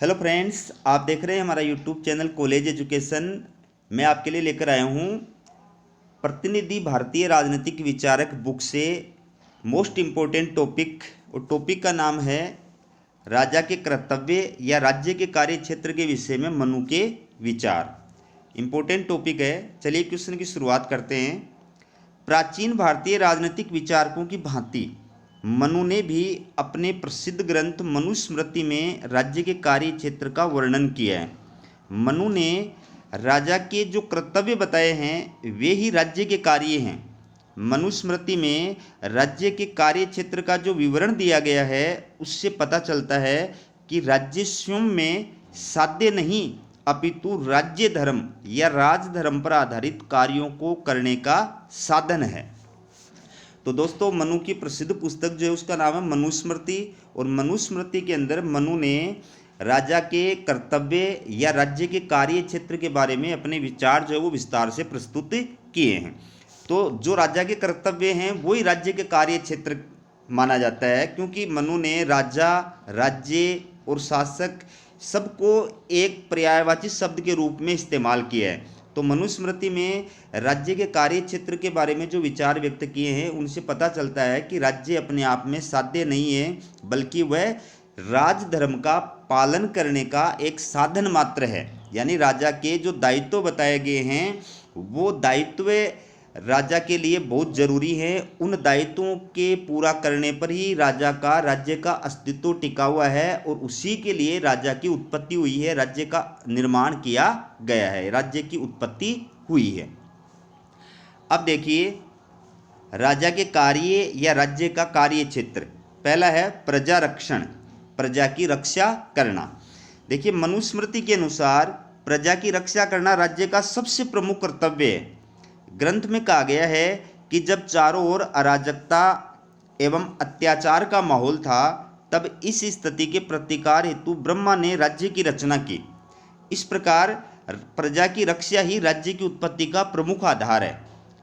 Hello friends, आप देख रहे हैं हमारा यूट्यूब चैनल कॉलेज एजुकेशन। मैं आपके लिए लेकर आया हूँ प्रतिनिधि भारतीय राजनीतिक विचारक बुक से मोस्ट इम्पोर्टेंट टॉपिक। और टॉपिक का नाम है राजा के कर्तव्य या राज्य के कार्य क्षेत्र के विषय में मनु के विचार। इम्पोर्टेंट टॉपिक है। चलिए क्वेश्चन की शुरुआत करते हैं। प्राचीन भारतीय राजनीतिक विचारकों की भांति मनु ने भी अपने प्रसिद्ध ग्रंथ मनुस्मृति में राज्य के कार्य क्षेत्र का वर्णन किया है। मनु ने राजा के जो कर्तव्य बताए हैं वे ही राज्य के कार्य हैं। मनुस्मृति में राज्य के कार्य क्षेत्र का जो विवरण दिया गया है उससे पता चलता है कि राज्य स्वयं में साध्य नहीं अपितु राज्य धर्म या राजधर्म पर आधारित कार्यों को करने का साधन है। तो दोस्तों, मनु की प्रसिद्ध पुस्तक जो है उसका नाम है मनुस्मृति। और मनुस्मृति के अंदर मनु ने राजा के कर्तव्य या राज्य के कार्य क्षेत्र के बारे में अपने विचार जो है वो विस्तार से प्रस्तुत किए हैं। तो जो राजा के कर्तव्य हैं वही राज्य के कार्य क्षेत्र माना जाता है, क्योंकि मनु ने राजा, राज्य और शासक सबको एक पर्यायवाची शब्द के रूप में इस्तेमाल किया है। तो मनुस्मृति में राज्य के कार्य क्षेत्र के बारे में जो विचार व्यक्त किए हैं उनसे पता चलता है कि राज्य अपने आप में साध्य नहीं है, बल्कि वह राजधर्म का पालन करने का एक साधन मात्र है। यानी राजा के जो दायित्व बताए गए हैं वो दायित्व राजा के लिए बहुत जरूरी है। उन दायित्वों के पूरा करने पर ही राज्य का अस्तित्व टिका हुआ है और उसी के लिए राजा की उत्पत्ति हुई है, राज्य का निर्माण किया गया है, राज्य की उत्पत्ति हुई है। अब देखिए, राजा के कार्य या राज्य का कार्य क्षेत्र। पहला है प्रजा रक्षण, प्रजा की रक्षा करना। देखिए, मनुस्मृति के अनुसार प्रजा की रक्षा करना राज्य का सबसे प्रमुख कर्तव्य है। ग्रंथ में कहा गया है कि जब चारों ओर अराजकता एवं अत्याचार का माहौल था तब इस स्थिति के प्रतिकार हेतु ब्रह्मा ने राज्य की रचना की। इस प्रकार प्रजा की रक्षा ही राज्य की उत्पत्ति का प्रमुख आधार है।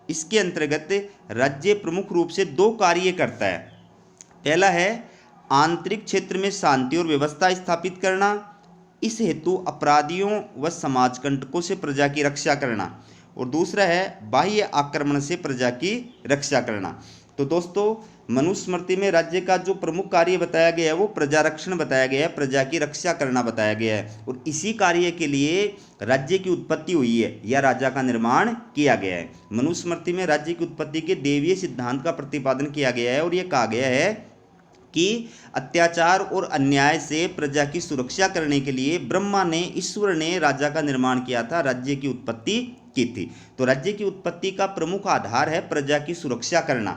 इसके अंतर्गत राज्य प्रमुख रूप से दो कार्य करता है। पहला है आंतरिक क्षेत्र में शांति और व्यवस्था स्थापित करना, इस हेतु अपराधियों व समाज कंटकों से प्रजा की रक्षा करना। और दूसरा है बाह्य आक्रमण से प्रजा की रक्षा करना। तो दोस्तों, मनुस्मृति में राज्य का जो प्रमुख कार्य बताया गया है वो प्रजा रक्षण बताया गया है, प्रजा की रक्षा करना बताया गया है। और इसी कार्य के लिए राज्य की उत्पत्ति हुई है या राजा का निर्माण किया गया है। मनुस्मृति में राज्य की उत्पत्ति के देवीय सिद्धांत का प्रतिपादन किया गया है और ये कहा गया है कि अत्याचार और अन्याय से प्रजा की सुरक्षा करने के लिए ब्रह्मा ने, ईश्वर ने राजा का निर्माण किया था, राज्य की उत्पत्ति की थी। तो राज्य की उत्पत्ति का प्रमुख आधार है प्रजा की सुरक्षा करना।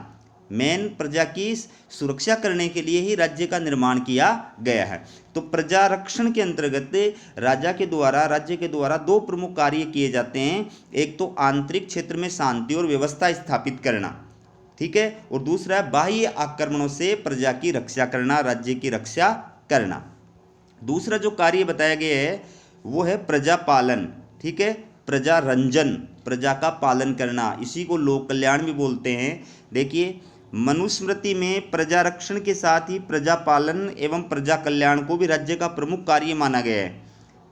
मेन प्रजा की सुरक्षा करने के लिए ही राज्य का निर्माण किया गया है। तो प्रजा रक्षण के अंतर्गत राज्य के द्वारा दो प्रमुख कार्य किए जाते हैं। एक तो आंतरिक क्षेत्र में शांति और व्यवस्था स्थापित करना, ठीक है, और दूसरा है बाह्य आक्रमणों से प्रजा की रक्षा करना, राज्य की रक्षा करना। दूसरा जो कार्य बताया गया है वो है प्रजा पालन, ठीक है, प्रजा रंजन, प्रजा का पालन करना, इसी को लोक कल्याण भी बोलते हैं। देखिए, मनुस्मृति में प्रजा रक्षण के साथ ही प्रजा पालन एवं प्रजा कल्याण को भी राज्य का प्रमुख कार्य माना गया है।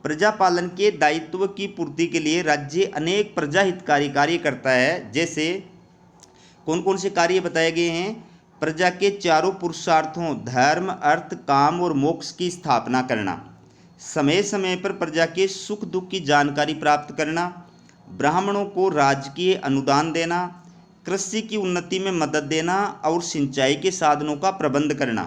प्रजा पालन के दायित्व की पूर्ति के लिए राज्य अनेक प्रजा हितकारी कार्य करता है। जैसे कौन कौन से कार्य बताए गए हैं? प्रजा के चारों पुरुषार्थों धर्म, अर्थ, काम और मोक्ष की स्थापना करना, समय समय पर प्रजा के सुख दुख की जानकारी प्राप्त करना, ब्राह्मणों को राजकीय अनुदान देना, कृषि की उन्नति में मदद देना और सिंचाई के साधनों का प्रबंध करना,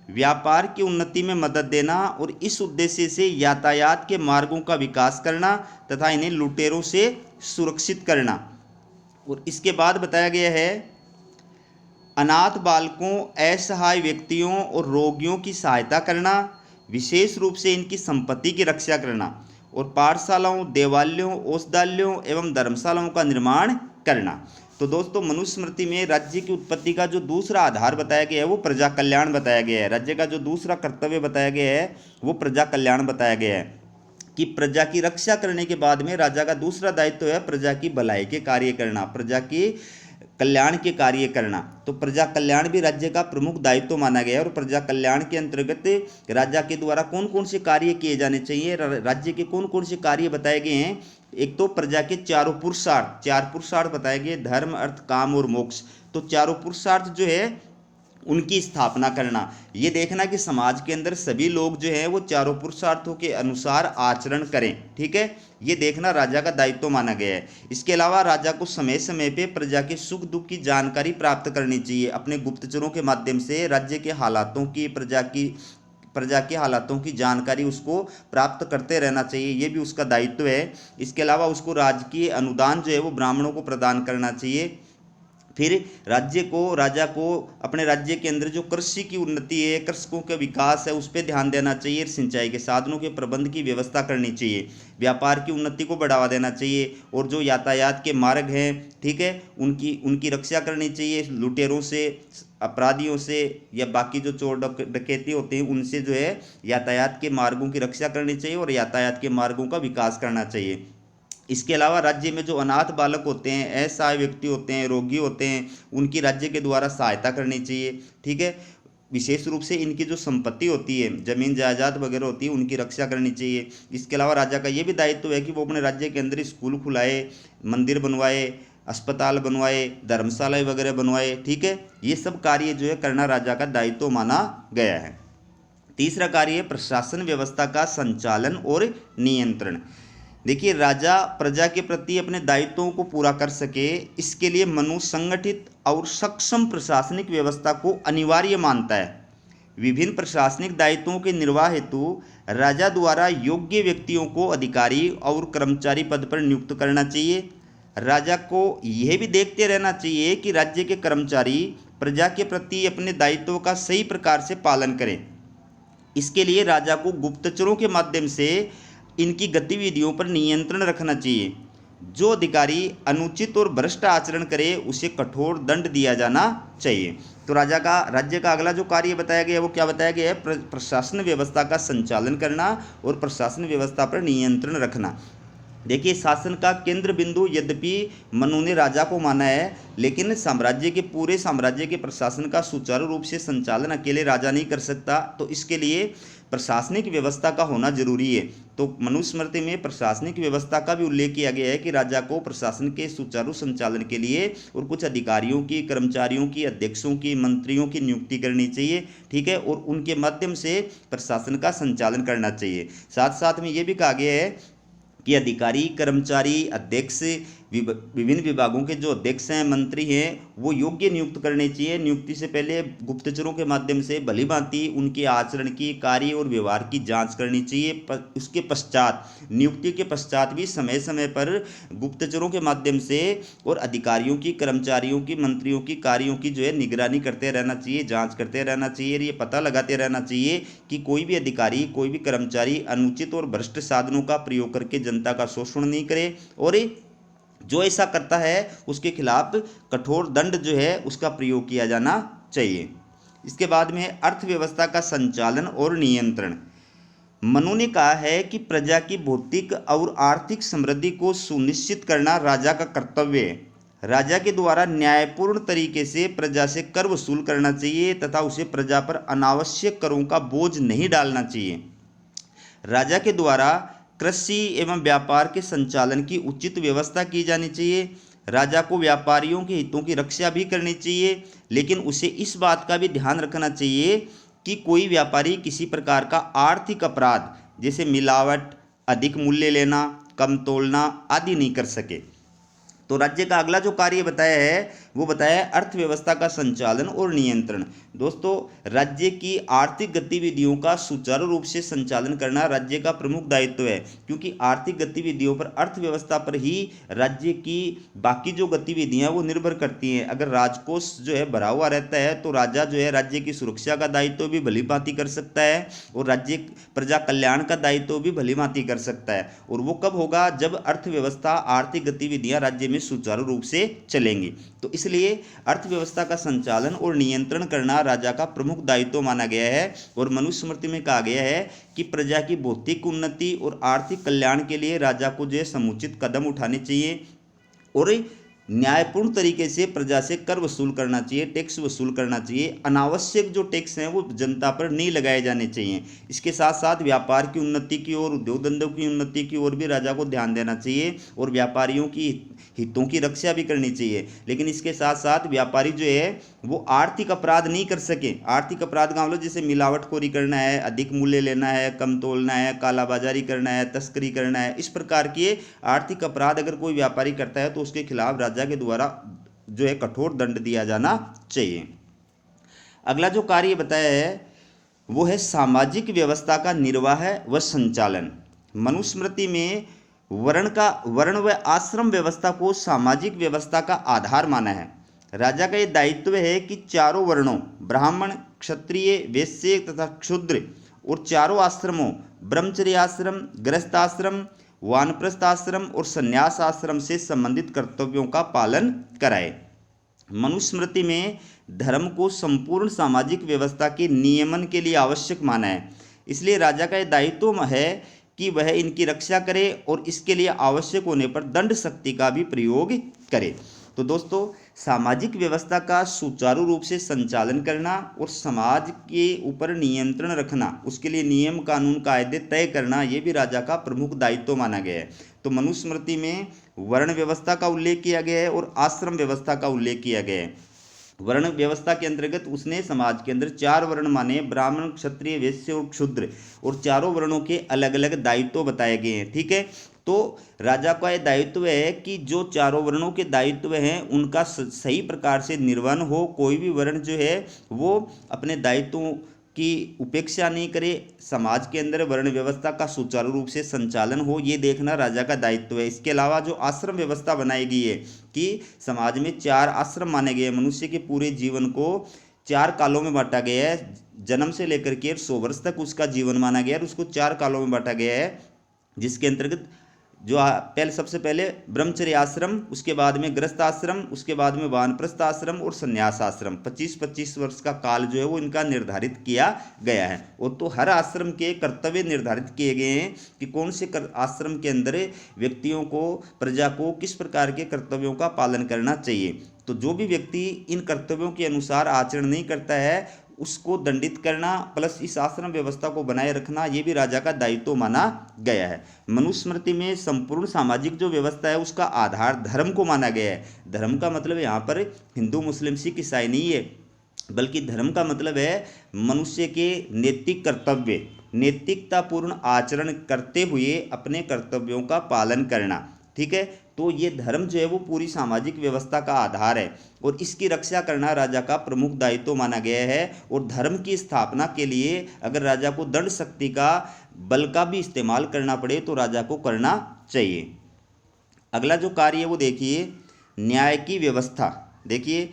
व्यापार की उन्नति में मदद देना और इस उद्देश्य से यातायात के मार्गों का विकास करना तथा इन्हें लुटेरों से सुरक्षित करना। और इसके बाद बताया गया है अनाथ बालकों, असहाय व्यक्तियों और रोगियों की सहायता करना, विशेष रूप से इनकी संपत्ति की रक्षा करना और पाठशालाओं, देवालयों, औषधालयों एवं धर्मशालाओं का निर्माण करना। तो दोस्तों, मनुस्मृति में राज्य की उत्पत्ति का जो दूसरा आधार बताया गया है वो प्रजा कल्याण बताया गया है। राज्य का जो दूसरा कर्तव्य बताया गया है वो प्रजा कल्याण बताया गया है कि प्रजा की रक्षा करने के बाद में राजा का दूसरा दायित्व है प्रजा की भलाई के कार्य करना, प्रजा की कल्याण के कार्य करना। तो प्रजा कल्याण भी राज्य का प्रमुख दायित्व माना गया है। और प्रजा कल्याण के अंतर्गत राजा के द्वारा कौन कौन से कार्य किए जाने चाहिए, राज्य के कौन कौन से कार्य बताए गए हैं। एक तो प्रजा के चारों पुरुषार्थ, चार पुरुषार्थ बताए गए, धर्म अर्थ काम और मोक्ष। तो चारों पुरुषार्थ जो है उनकी स्थापना करना, ये देखना कि समाज के अंदर सभी लोग जो हैं वो चारों पुरुषार्थों के अनुसार आचरण करें, ठीक है, ये देखना राजा का दायित्व माना गया है। इसके अलावा राजा को समय समय पे प्रजा के सुख दुख की जानकारी प्राप्त करनी चाहिए। अपने गुप्तचरों के माध्यम से राज्य के हालातों की, प्रजा के हालातों की जानकारी उसको प्राप्त करते रहना चाहिए, ये भी उसका दायित्व है। इसके अलावा उसको राजकीय अनुदान जो है वो ब्राह्मणों को प्रदान करना चाहिए। फिर राजा को अपने राज्य के अंदर जो कृषि की उन्नति है, कृषकों का विकास है, उस पर ध्यान देना चाहिए। सिंचाई के साधनों के प्रबंध की व्यवस्था करनी चाहिए, व्यापार की उन्नति को बढ़ावा देना चाहिए। और जो यातायात के मार्ग हैं, ठीक है, उनकी रक्षा करनी चाहिए, लुटेरों से, अपराधियों से या बाकी जो चोर डकैती होते हैं उनसे जो है यातायात के मार्गों की रक्षा करनी चाहिए और यातायात के मार्गों का विकास करना चाहिए। इसके अलावा राज्य में जो अनाथ बालक होते हैं, असहाय व्यक्ति होते हैं, रोगी होते हैं, उनकी राज्य के द्वारा सहायता करनी चाहिए, ठीक है। विशेष रूप से इनकी जो संपत्ति होती है, जमीन जायदाद वगैरह होती है, उनकी रक्षा करनी चाहिए। इसके अलावा राजा का ये भी दायित्व है कि वो अपने राज्य के अंदर स्कूल खुलाए, मंदिर बनवाए, अस्पताल बनवाए, धर्मशालाएं वगैरह बनवाए, ठीक है। ये सब कार्य जो है करना राजा का दायित्व माना गया है। तीसरा कार्य है प्रशासन व्यवस्था का संचालन और नियंत्रण। देखिए, राजा प्रजा के प्रति अपने दायित्वों को पूरा कर सके, इसके लिए मनुष्य संगठित और सक्षम प्रशासनिक व्यवस्था को अनिवार्य मानता है। विभिन्न प्रशासनिक दायित्वों के निर्वाह हेतु राजा द्वारा योग्य व्यक्तियों को अधिकारी और कर्मचारी पद पर नियुक्त करना चाहिए। राजा को यह भी देखते रहना चाहिए कि राज्य के कर्मचारी प्रजा के प्रति अपने दायित्वों का सही प्रकार से पालन करें। इसके लिए राजा को गुप्तचरों के माध्यम से इनकी गतिविधियों पर नियंत्रण रखना चाहिए। जो अधिकारी अनुचित और भ्रष्ट आचरण करे उसे कठोर दंड दिया जाना चाहिए। तो राज्य का अगला जो कार्य बताया गया है वो क्या बताया गया है, प्रशासन व्यवस्था का संचालन करना और प्रशासन व्यवस्था पर नियंत्रण रखना। देखिए, शासन का केंद्र बिंदु यद्यपि मनु ने राजा को माना है, लेकिन पूरे साम्राज्य के प्रशासन का सुचारू रूप से संचालन अकेले राजा नहीं कर सकता। तो इसके लिए प्रशासनिक व्यवस्था का होना जरूरी है। तो मनुस्मृति में प्रशासनिक व्यवस्था का भी उल्लेख किया गया है कि राजा को प्रशासन के सुचारू संचालन के लिए और कुछ अधिकारियों की, कर्मचारियों की, अध्यक्षों की, मंत्रियों की नियुक्ति करनी चाहिए, ठीक है, और उनके माध्यम से प्रशासन का संचालन करना चाहिए। साथ साथ में ये भी कहा गया है कि अधिकारी, कर्मचारी, अध्यक्ष, विभिन्न विभागों के जो अध्यक्ष हैं, मंत्री हैं, वो योग्य नियुक्त करने चाहिए। नियुक्ति से पहले गुप्तचरों के माध्यम से भली भांति उनके आचरण की, कार्य और व्यवहार की जांच करनी चाहिए। उसके पश्चात, नियुक्ति के पश्चात भी समय समय पर गुप्तचरों के माध्यम से और अधिकारियों की, कर्मचारियों की, मंत्रियों की कार्यों की जो है निगरानी करते रहना चाहिए, जाँच करते रहना चाहिए। ये पता लगाते रहना चाहिए कि कोई भी अधिकारी, कोई भी कर्मचारी अनुचित और भ्रष्ट साधनों का प्रयोग करके जनता का शोषण नहीं करे, और जो ऐसा करता है उसके खिलाफ कठोर दंड जो है उसका प्रयोग किया जाना चाहिए। इसके बाद में अर्थव्यवस्था का संचालन और नियंत्रण। मनु ने कहा है कि प्रजा की भौतिक और आर्थिक समृद्धि को सुनिश्चित करना राजा का कर्तव्य है। राजा के द्वारा न्यायपूर्ण तरीके से प्रजा से कर वसूल करना चाहिए तथा उसे प्रजा पर अनावश्यक करों का बोझ नहीं डालना चाहिए। राजा के द्वारा कृषि एवं व्यापार के संचालन की उचित व्यवस्था की जानी चाहिए। राजा को व्यापारियों के हितों की रक्षा भी करनी चाहिए, लेकिन उसे इस बात का भी ध्यान रखना चाहिए कि कोई व्यापारी किसी प्रकार का आर्थिक अपराध जैसे मिलावट, अधिक मूल्य लेना, कम तोलना आदि नहीं कर सके। तो राज्य का अगला जो कार्य बताया है वो बताया है अर्थव्यवस्था का संचालन और नियंत्रण। दोस्तों, राज्य की आर्थिक गतिविधियों का सुचारू रूप से संचालन करना राज्य का प्रमुख दायित्व है, क्योंकि आर्थिक गतिविधियों पर, अर्थव्यवस्था पर ही राज्य की बाकी जो गतिविधियां वो निर्भर करती हैं। अगर राजकोष जो है भरा हुआ रहता है तो राजा जो है राज्य की सुरक्षा का दायित्व भी भली भांति कर सकता है और राज्य प्रजा कल्याण का दायित्व भी भली भांति कर सकता है। और वो कब होगा, जब अर्थव्यवस्था, आर्थिक गतिविधियां राज्य में सुचारू रूप से चलेंगी। तो इसलिए अर्थव्यवस्था का संचालन और नियंत्रण करना राजा का प्रमुख दायित्व माना गया है। और मनुस्मृति में कहा गया है कि प्रजा की भौतिक उन्नति और आर्थिक कल्याण के लिए राजा को जो है समुचित कदम उठाने चाहिए और न्यायपूर्ण तरीके से प्रजा से कर वसूल करना चाहिए, टैक्स वसूल करना चाहिए। अनावश्यक जो टैक्स हैं वो जनता पर नहीं लगाए जाने चाहिए। इसके साथ साथ व्यापार की उन्नति की ओर, उद्योग धंधों की उन्नति की ओर भी राजा को ध्यान देना चाहिए और व्यापारियों की हितों की रक्षा भी करनी चाहिए। लेकिन इसके साथ साथ व्यापारी जो है वो आर्थिक अपराध नहीं कर सके। आर्थिक अपराध का मतलब जैसे मिलावटखोरी करना है, अधिक मूल्य लेना है, कम तोलना है, कालाबाजारी करना है, तस्करी करना है, इस प्रकार के आर्थिक अपराध अगर कोई व्यापारी करता है तो उसके खिलाफ राजा के द्वारा जो है कठोर दंड दिया जाना चाहिए। अगला जो कार्य बताया है वो है सामाजिक व्यवस्था का निर्वाह व संचालन। मनुस्मृति में वर्ण व आश्रम व्यवस्था को सामाजिक व्यवस्था का आधार माना है। राजा का ये दायित्व है कि चारों वर्णों ब्राह्मण, क्षत्रिय, वैश्य तथा क्षुद्र और चारों आश्रमों ब्रह्मचर्य आश्रम, गृहस्थ आश्रम, वानप्रस्थ आश्रम और संन्यास आश्रम से संबंधित कर्तव्यों का पालन कराए। मनुस्मृति में धर्म को संपूर्ण सामाजिक व्यवस्था के नियमन के लिए आवश्यक माना है। इसलिए राजा का यह दायित्व है कि वह इनकी रक्षा करे और इसके लिए आवश्यक होने पर दंड शक्ति का भी प्रयोग करे। तो दोस्तों, सामाजिक व्यवस्था का सुचारू रूप से संचालन करना और समाज के ऊपर नियंत्रण रखना, उसके लिए नियम कानून कायदे तय करना, ये भी राजा का प्रमुख दायित्व माना गया है। तो मनुस्मृति में वर्ण व्यवस्था का उल्लेख किया गया है और आश्रम व्यवस्था का उल्लेख किया गया है। वर्ण व्यवस्था के अंतर्गत उसने समाज के अंदर 4 वर्ण माने, ब्राह्मण, क्षत्रिय, वैश्य और क्षुद्र, और चारों वर्णों के अलग अलग दायित्व बताए गए हैं। ठीक है, तो राजा का यह दायित्व है कि जो चारों वर्णों के दायित्व हैं उनका सही प्रकार से निर्वहन हो। कोई भी वर्ण जो है वो अपने दायित्वों की उपेक्षा नहीं करे, समाज के अंदर वर्ण व्यवस्था का सुचारू रूप से संचालन हो, ये देखना राजा का दायित्व है। इसके अलावा जो आश्रम व्यवस्था बनाई गई है कि समाज में 4 आश्रम माने गए हैं। मनुष्य के पूरे जीवन को 4 कालों में बांटा गया है। जन्म से लेकर के 100 वर्ष तक उसका जीवन माना गया है और उसको 4 कालों में बांटा गया है, जिसके अंतर्गत जो सबसे पहले ब्रह्मचर्य आश्रम, उसके बाद में गृहस्थ आश्रम, उसके बाद में वानप्रस्थ आश्रम और संन्यास आश्रम। 25-25 वर्ष का काल जो है वो इनका निर्धारित किया गया है। और तो हर आश्रम के कर्तव्य निर्धारित किए गए हैं कि कौन से आश्रम के अंदर व्यक्तियों को, प्रजा को किस प्रकार के कर्तव्यों का पालन करना चाहिए। तो जो भी व्यक्ति इन कर्तव्यों के अनुसार आचरण नहीं करता है उसको दंडित करना प्लस इस आश्रम व्यवस्था को बनाए रखना, ये भी राजा का दायित्व माना गया है। मनुस्मृति में संपूर्ण सामाजिक जो व्यवस्था है उसका आधार धर्म को माना गया है। धर्म का मतलब यहाँ पर हिंदू, मुस्लिम, सिख, ईसाई नहीं है, बल्कि धर्म का मतलब है मनुष्य के नैतिक कर्तव्य, नैतिकतापूर्ण आचरण करते हुए अपने कर्तव्यों का पालन करना। ठीक है, तो ये धर्म जो है वो पूरी सामाजिक व्यवस्था का आधार है और इसकी रक्षा करना राजा का प्रमुख दायित्व माना गया है। और धर्म की स्थापना के लिए अगर राजा को दंड शक्ति का, बल का भी इस्तेमाल करना पड़े तो राजा को करना चाहिए। अगला जो कार्य है वो देखिए, न्याय की व्यवस्था। देखिए,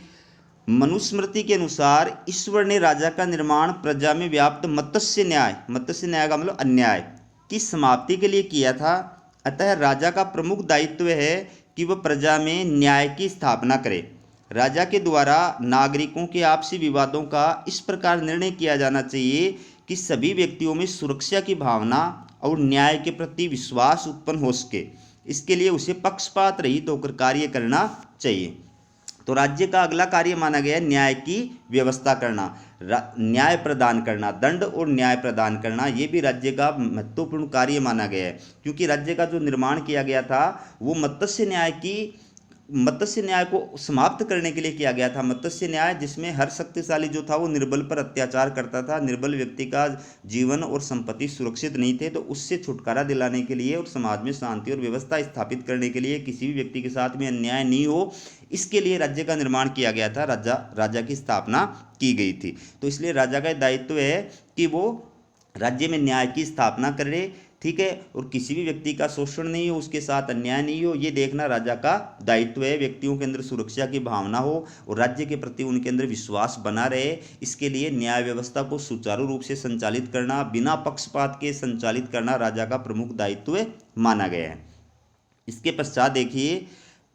मनुस्मृति के अनुसार ईश्वर ने राजा का निर्माण प्रजा में व्याप्त मत्स्य न्याय का मतलब अन्याय की समाप्ति के लिए किया था। अतः राजा का प्रमुख दायित्व है कि वह प्रजा में न्याय की स्थापना करे। राजा के द्वारा नागरिकों के आपसी विवादों का इस प्रकार निर्णय किया जाना चाहिए कि सभी व्यक्तियों में सुरक्षा की भावना और न्याय के प्रति विश्वास उत्पन्न हो सके। इसके लिए उसे पक्षपात रहित होकर कार्य करना चाहिए। तो राज्य का अगला कार्य माना गया है न्याय की व्यवस्था करना, न्याय प्रदान करना, दंड और न्याय प्रदान करना, ये भी राज्य का महत्वपूर्ण कार्य माना गया है। क्योंकि राज्य का जो निर्माण किया गया था वो मत्स्य न्याय को समाप्त करने के लिए किया गया था। मत्स्य न्याय जिसमें हर शक्तिशाली जो था वो निर्बल पर अत्याचार करता था, निर्बल व्यक्ति का जीवन और संपत्ति सुरक्षित नहीं थे, तो उससे छुटकारा दिलाने के लिए और समाज में शांति और व्यवस्था स्थापित करने के लिए, किसी भी व्यक्ति के साथ में अन्याय नहीं हो, इसके लिए राज्य का निर्माण किया गया था, राजा की स्थापना की गई थी। तो इसलिए राजा का दायित्व है कि वो राज्य में न्याय की स्थापना करे। ठीक है, और किसी भी व्यक्ति का शोषण नहीं हो, उसके साथ अन्याय नहीं हो, ये देखना राजा का दायित्व है। व्यक्तियों के अंदर सुरक्षा की भावना हो और राज्य के प्रति उनके अंदर विश्वास बना रहे, इसके लिए न्याय व्यवस्था को सुचारू रूप से संचालित करना, बिना पक्षपात के संचालित करना राजा का प्रमुख दायित्व माना गया है। इसके पश्चात देखिए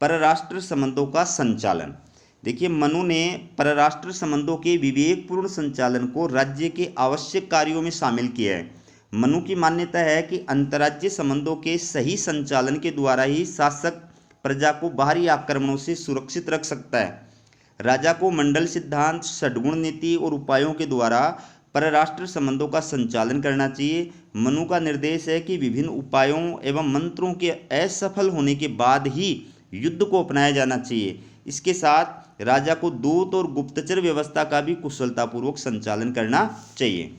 परराष्ट्र संबंधों का संचालन। देखिए, मनु ने परराष्ट्र संबंधों के विवेकपूर्ण संचालन को राज्य के आवश्यक कार्यों में शामिल किया है। मनु की मान्यता है कि अंतर्राज्यीय संबंधों के सही संचालन के द्वारा ही शासक प्रजा को बाहरी आक्रमणों से सुरक्षित रख सकता है। राजा को मंडल सिद्धांत, षड्गुण नीति और उपायों के द्वारा परराष्ट्र संबंधों का संचालन करना चाहिए। मनु का निर्देश है कि विभिन्न उपायों एवं मंत्रों के असफल होने के बाद ही युद्ध को अपनाया जाना चाहिए। इसके साथ राजा को दूत और गुप्तचर व्यवस्था का भी कुशलतापूर्वक संचालन करना चाहिए।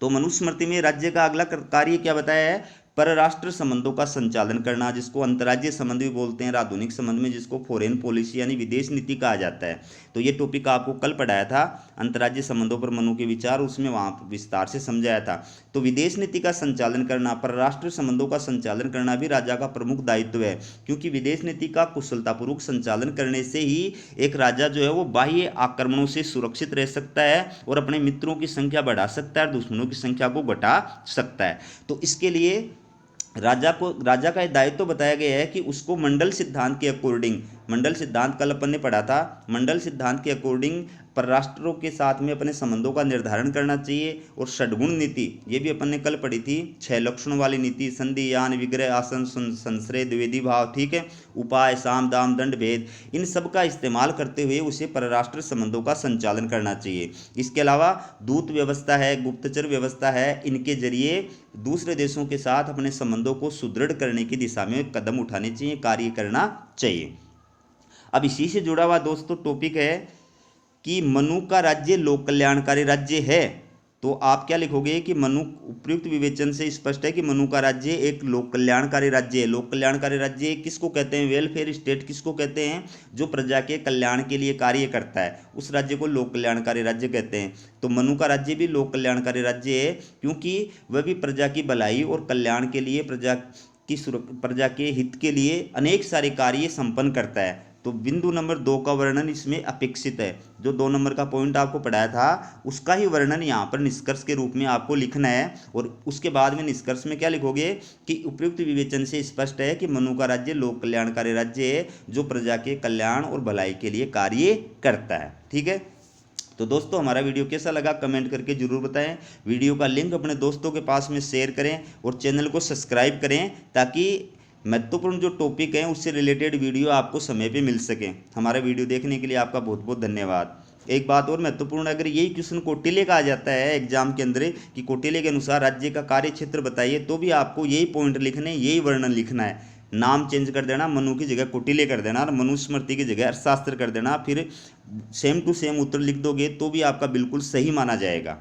तो मनुस्मृति में राज्य का अगला कार्य क्या बताया है? परराष्ट्र संबंधों का संचालन करना, जिसको अंतर्राज्यीय संबंध भी बोलते हैं, आधुनिक संबंध में जिसको फॉरेन पॉलिसी यानी विदेश नीति कहा जाता है। तो ये टॉपिक आपको कल पढ़ाया था, अंतर्राज्यीय संबंधों पर मनु के विचार, उसमें वहाँ विस्तार से समझाया था। तो विदेश नीति का संचालन करना, परराष्ट्र संबंधों का संचालन करना भी राजा का प्रमुख दायित्व है, क्योंकि विदेश नीति का कुशलतापूर्वक संचालन करने से ही एक राजा जो है वो बाह्य आक्रमणों से सुरक्षित रह सकता है और अपने मित्रों की संख्या बढ़ा सकता है और दुश्मनों की संख्या को घटा सकता है। तो इसके लिए राजा का दायित्व बताया गया है कि उसको मंडल सिद्धांत के अकॉर्डिंग, मंडल सिद्धांत कल अपन ने पढ़ा था, मंडल सिद्धांत के अकॉर्डिंग परराष्ट्रों के साथ में अपने संबंधों का निर्धारण करना चाहिए। और षड्गुण नीति, ये भी अपन ने कल पढ़ी थी, 6 लक्षणों वाली नीति, संधि, यान, विग्रह, आसन, संश्रय, द्विवेदी भाव, ठीक है, उपाय, साम, दाम, दंड, भेद, इन सब का इस्तेमाल करते हुए उसे परराष्ट्र संबंधों का संचालन करना चाहिए। इसके अलावा दूत व्यवस्था है, गुप्तचर व्यवस्था है, इनके जरिए दूसरे देशों के साथ अपने संबंधों को सुदृढ़ करने की दिशा में कदम उठाने चाहिए, कार्य करना चाहिए। अब इसी से जुड़ा हुआ दोस्तों टॉपिक है कि मनु का राज्य लोक कल्याणकारी राज्य है। तो आप क्या लिखोगे कि मनु, उपयुक्त विवेचन से स्पष्ट है कि मनु का राज्य एक लोक कल्याणकारी राज्य है। लोक कल्याणकारी राज्य किसको कहते हैं? वेलफेयर स्टेट किसको कहते हैं? जो प्रजा के कल्याण के लिए कार्य करता है, उस राज्य को लोक कल्याणकारी राज्य कहते हैं। तो मनु का राज्य भी लोक कल्याणकारी राज्य है, क्योंकि वह भी प्रजा की भलाई और कल्याण के लिए, प्रजा के हित के लिए अनेक सारे कार्य संपन्न करता है। तो बिंदु नंबर 2 का वर्णन इसमें अपेक्षित है। जो 2 नंबर का पॉइंट आपको पढ़ाया था उसका ही वर्णन यहाँ पर निष्कर्ष के रूप में आपको लिखना है। और उसके बाद में निष्कर्ष में क्या लिखोगे कि उपयुक्त विवेचन से स्पष्ट है कि मनु का राज्य लोक कल्याणकारी राज्य है, जो प्रजा के कल्याण और भलाई के लिए कार्य करता है। ठीक है, तो दोस्तों हमारा वीडियो कैसा लगा कमेंट करके जरूर बताएं। वीडियो का लिंक अपने दोस्तों के पास में शेयर करें और चैनल को सब्सक्राइब करें, ताकि महत्वपूर्ण जो टॉपिक हैं उससे रिलेटेड वीडियो आपको समय पे मिल सके। हमारा वीडियो देखने के लिए आपका बहुत बहुत धन्यवाद। एक बात और महत्वपूर्ण, अगर यही क्वेश्चन कौटिल्य का आ जाता है एग्जाम के अंदर कि कौटिल्य के अनुसार राज्य का कार्य क्षेत्र बताइए, तो भी आपको यही पॉइंट लिखने, यही वर्णन लिखना है। नाम चेंज कर देना, मनु की जगह कौटिल्य कर देना और मनुस्मृति की जगह अर्थशास्त्र कर देना, फिर सेम टू सेम उत्तर लिख दोगे तो भी आपका बिल्कुल सही माना जाएगा।